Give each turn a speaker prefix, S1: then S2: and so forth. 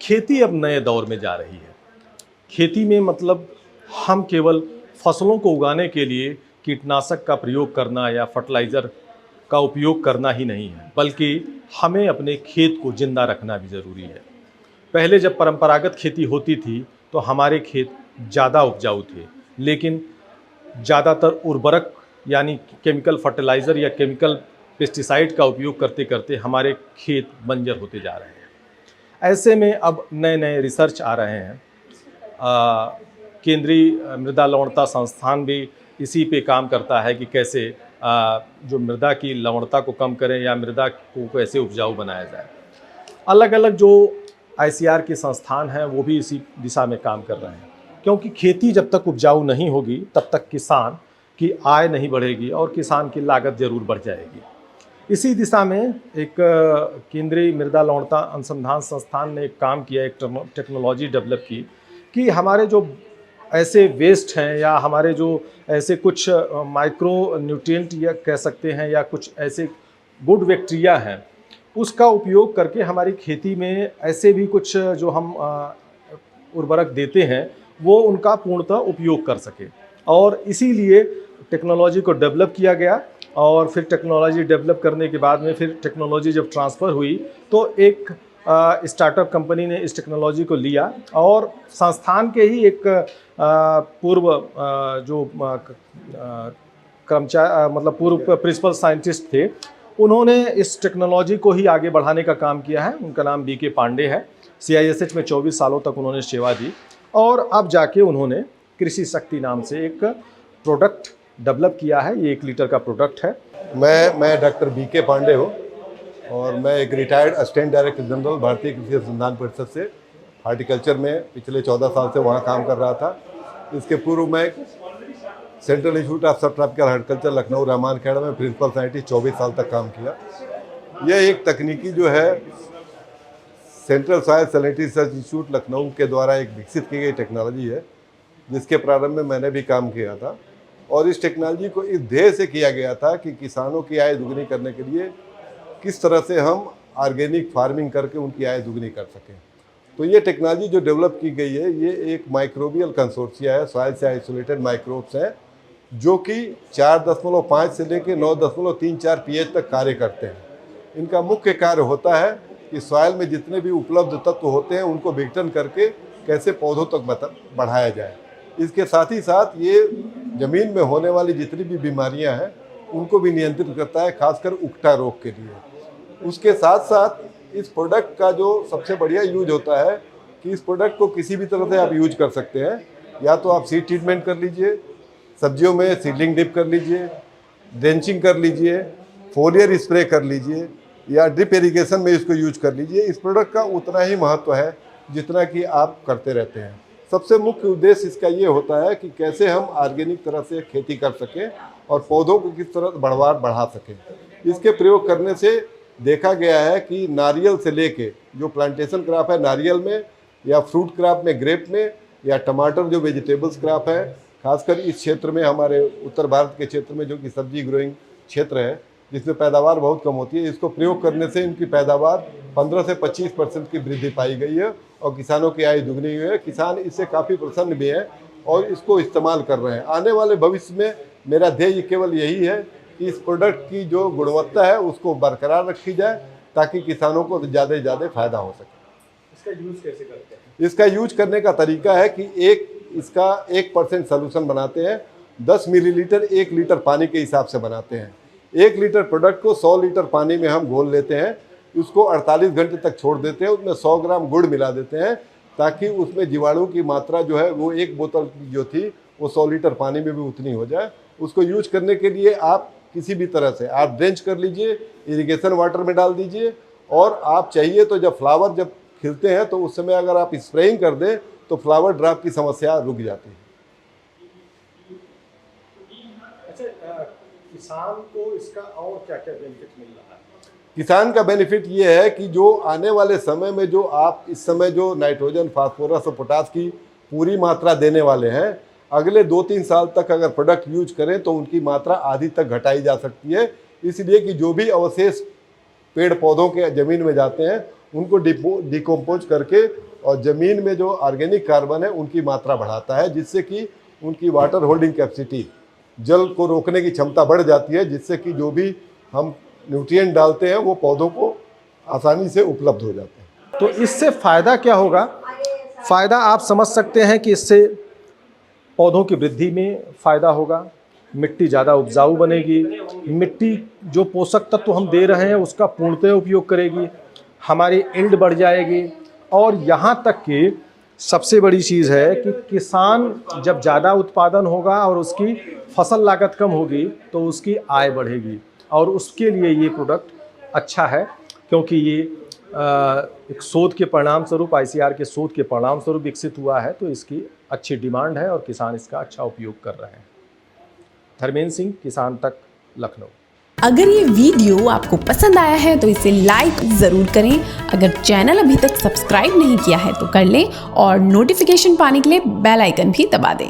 S1: खेती अब नए दौर में जा रही है। खेती में मतलब हम केवल फसलों को उगाने के लिए कीटनाशक का प्रयोग करना या फर्टिलाइज़र का उपयोग करना ही नहीं है, बल्कि हमें अपने खेत को जिंदा रखना भी ज़रूरी है। पहले जब परंपरागत खेती होती थी तो हमारे खेत ज़्यादा उपजाऊ थे, लेकिन ज़्यादातर उर्वरक यानी केमिकल फर्टिलाइज़र या केमिकल पेस्टिसाइड का उपयोग करते करते हमारे खेत बंजर होते जा रहे हैं। ऐसे में अब नए नए रिसर्च आ रहे हैं। केंद्रीय मृदा लवणता संस्थान भी इसी पे काम करता है कि कैसे जो मृदा की लवणता को कम करें या मृदा को कैसे उपजाऊ बनाया जाए। अलग अलग जो आईसीआर के संस्थान हैं वो भी इसी दिशा में काम कर रहे हैं, क्योंकि खेती जब तक उपजाऊ नहीं होगी तब तक किसान की आय नहीं बढ़ेगी और किसान की लागत जरूर बढ़ जाएगी। इसी दिशा में एक केंद्रीय मृदा लवणता अनुसंधान संस्थान ने एक काम किया, एक टेक्नोलॉजी डेवलप की कि हमारे जो ऐसे वेस्ट हैं या हमारे जो ऐसे कुछ माइक्रो न्यूट्रिएंट या कह सकते हैं या कुछ ऐसे गुड बैक्टीरिया हैं, उसका उपयोग करके हमारी खेती में ऐसे भी कुछ जो हम उर्वरक देते हैं वो उनका पूर्णतः उपयोग कर सके। और इसीलिए टेक्नोलॉजी को डेवलप किया गया और फिर टेक्नोलॉजी डेवलप करने के बाद में फिर टेक्नोलॉजी जब ट्रांसफ़र हुई तो एक स्टार्टअप कंपनी ने इस टेक्नोलॉजी को लिया और संस्थान के ही एक पूर्व जो कर्मचारी मतलब पूर्व प्रिंसिपल साइंटिस्ट थे, उन्होंने इस टेक्नोलॉजी को ही आगे बढ़ाने का काम किया है। उनका नाम बीके पांडे है। CISH में 24 सालों तक उन्होंने सेवा दी और अब जाके उन्होंने कृषि शक्ति नाम से एक प्रोडक्ट डेवलप किया है। ये 1 लीटर का प्रोडक्ट है।
S2: मैं डॉक्टर बीके पांडे हूँ और मैं एक रिटायर्ड असिस्टेंट डायरेक्टर जनरल भारतीय कृषि अनुसंधान परिषद से हार्टिकल्चर में पिछले 14 साल से वहाँ काम कर रहा था। इसके पूर्व मैं सेंट्रल इंस्टीट्यूट ऑफ सब ट्रॉपिकल हार्टिकल्चर लखनऊ रहमान खेड़ा में प्रिंसिपल साइंटिस्ट 24 साल तक काम किया। यह एक तकनीकी जो है central soil salinity research institute Lucknow के द्वारा एक विकसित की गई टेक्नोलॉजी है, जिसके प्रारंभ में मैंने भी काम किया था। और इस टेक्नोलॉजी को इस ध्येय से किया गया था कि किसानों की आय दुगनी करने के लिए किस तरह से हम ऑर्गेनिक फार्मिंग करके उनकी आय दुगनी कर सकें। तो ये टेक्नोलॉजी जो डेवलप की गई है ये एक माइक्रोबियल कंसोर्शिया है, सॉइल से आइसोलेटेड माइक्रोब्स हैं जो कि 4.5 से लेकर 9.34 pH तक कार्य करते हैं। इनका मुख्य कार्य होता है कि सॉइल में जितने भी उपलब्ध तत्व होते हैं उनको विघटन करके कैसे पौधों तक बढ़ाया जाए। इसके साथ ही साथ ये ज़मीन में होने वाली जितनी भी बीमारियां हैं उनको भी नियंत्रित करता है, खासकर उकठा रोग के लिए। उसके साथ साथ इस प्रोडक्ट का जो सबसे बढ़िया यूज होता है कि इस प्रोडक्ट को किसी भी तरह से आप यूज कर सकते हैं। या तो आप सीड ट्रीटमेंट कर लीजिए, सब्जियों में सीडलिंग डिप कर लीजिए, ड्रेंचिंग कर लीजिए, फोलियर स्प्रे कर लीजिए या ड्रिप इरिगेशन में इसको यूज कर लीजिए। इस प्रोडक्ट का उतना ही महत्व है जितना कि आप करते रहते हैं। सबसे मुख्य उद्देश्य इसका ये होता है कि कैसे हम ऑर्गेनिक तरह से खेती कर सकें और पौधों को किस तरह बढ़वार बढ़ा सकें। इसके प्रयोग करने से देखा गया है कि नारियल से लेके जो प्लांटेशन क्रॉप है नारियल में या फ्रूट क्रॉप में ग्रेप में या टमाटर जो वेजिटेबल्स क्रॉप है, खासकर इस क्षेत्र में हमारे उत्तर भारत के क्षेत्र में जो कि सब्जी ग्रोइंग क्षेत्र है जिसमें पैदावार बहुत कम होती है, इसको प्रयोग करने से इनकी पैदावार 15 से 25% की वृद्धि पाई गई है और किसानों की आय दुगनी हुई है। किसान इससे काफ़ी प्रसन्न भी हैं और इसको इस्तेमाल कर रहे हैं। आने वाले भविष्य में मेरा ध्येय केवल यही है कि इस प्रोडक्ट की जो गुणवत्ता है उसको बरकरार रखी जाए ताकि किसानों को ज़्यादा से ज़्यादा फायदा हो सके।
S1: इसका यूज़ कैसे करते हैं?
S2: इसका यूज करने का तरीका है कि इसका 1% सोल्यूशन बनाते हैं। 10 मिलीलीटर 1 लीटर पानी के हिसाब से बनाते हैं। 1 लीटर प्रोडक्ट को 100 लीटर पानी में हम घोल लेते हैं, उसको 48 घंटे तक छोड़ देते हैं, उसमें 100 ग्राम गुड़ मिला देते हैं ताकि उसमें जीवाणु की मात्रा जो है वो 1 बोतल जो थी वो 100 लीटर पानी में भी उतनी हो जाए। उसको यूज करने के लिए आप किसी भी तरह से आप ड्रेंच कर लीजिए, इरिगेशन वाटर में डाल दीजिए और आप चाहिए तो जब फ्लावर जब खिलते हैं तो उस समय अगर आप स्प्रेइंग कर दें तो फ्लावर ड्रॉप की समस्या रुक जाती है।
S1: अच्छा, किसान को इसका और क्या क्या बेनिफिट मिल रहा है?
S2: किसान का बेनिफिट ये है कि जो आने वाले समय में जो आप इस समय जो नाइट्रोजन, फास्फोरस और पोटास की पूरी मात्रा देने वाले हैं, अगले 2-3 साल तक अगर प्रोडक्ट यूज करें तो उनकी मात्रा आधी तक घटाई जा सकती है। इसलिए कि जो भी अवशेष पेड़ पौधों के ज़मीन में जाते हैं उनको डिकम्पोज करके और ज़मीन में जो ऑर्गेनिक कार्बन है उनकी मात्रा बढ़ाता है, जिससे कि उनकी वाटर होल्डिंग कैपेसिटी, जल को रोकने की क्षमता बढ़ जाती है, जिससे कि जो भी हम न्यूट्रिएंट डालते हैं वो पौधों को आसानी से उपलब्ध हो जाते हैं।
S1: तो इससे फ़ायदा क्या होगा? फ़ायदा आप समझ सकते हैं कि इससे पौधों की वृद्धि में फ़ायदा होगा, मिट्टी ज़्यादा उपजाऊ बनेगी, मिट्टी जो पोषक तत्व हम दे रहे हैं उसका पूर्णतः उपयोग करेगी, हमारी यील्ड बढ़ जाएगी। और यहाँ तक कि सबसे बड़ी चीज़ है कि किसान जब ज़्यादा उत्पादन होगा और उसकी फसल लागत कम होगी तो उसकी आय बढ़ेगी, और उसके लिए ये प्रोडक्ट अच्छा है, क्योंकि ये एक शोध के परिणाम स्वरूप, ICAR के शोध के परिणाम स्वरूप विकसित हुआ है। तो इसकी अच्छी डिमांड है और किसान इसका अच्छा उपयोग कर रहे हैं। धर्मेंद्र सिंह, किसान तक, लखनऊ।
S3: अगर ये वीडियो आपको पसंद आया है तो इसे लाइक ज़रूर करें। अगर चैनल अभी तक सब्सक्राइब नहीं किया है तो कर लें और नोटिफिकेशन पाने के लिए बेल आइकन भी दबा दें।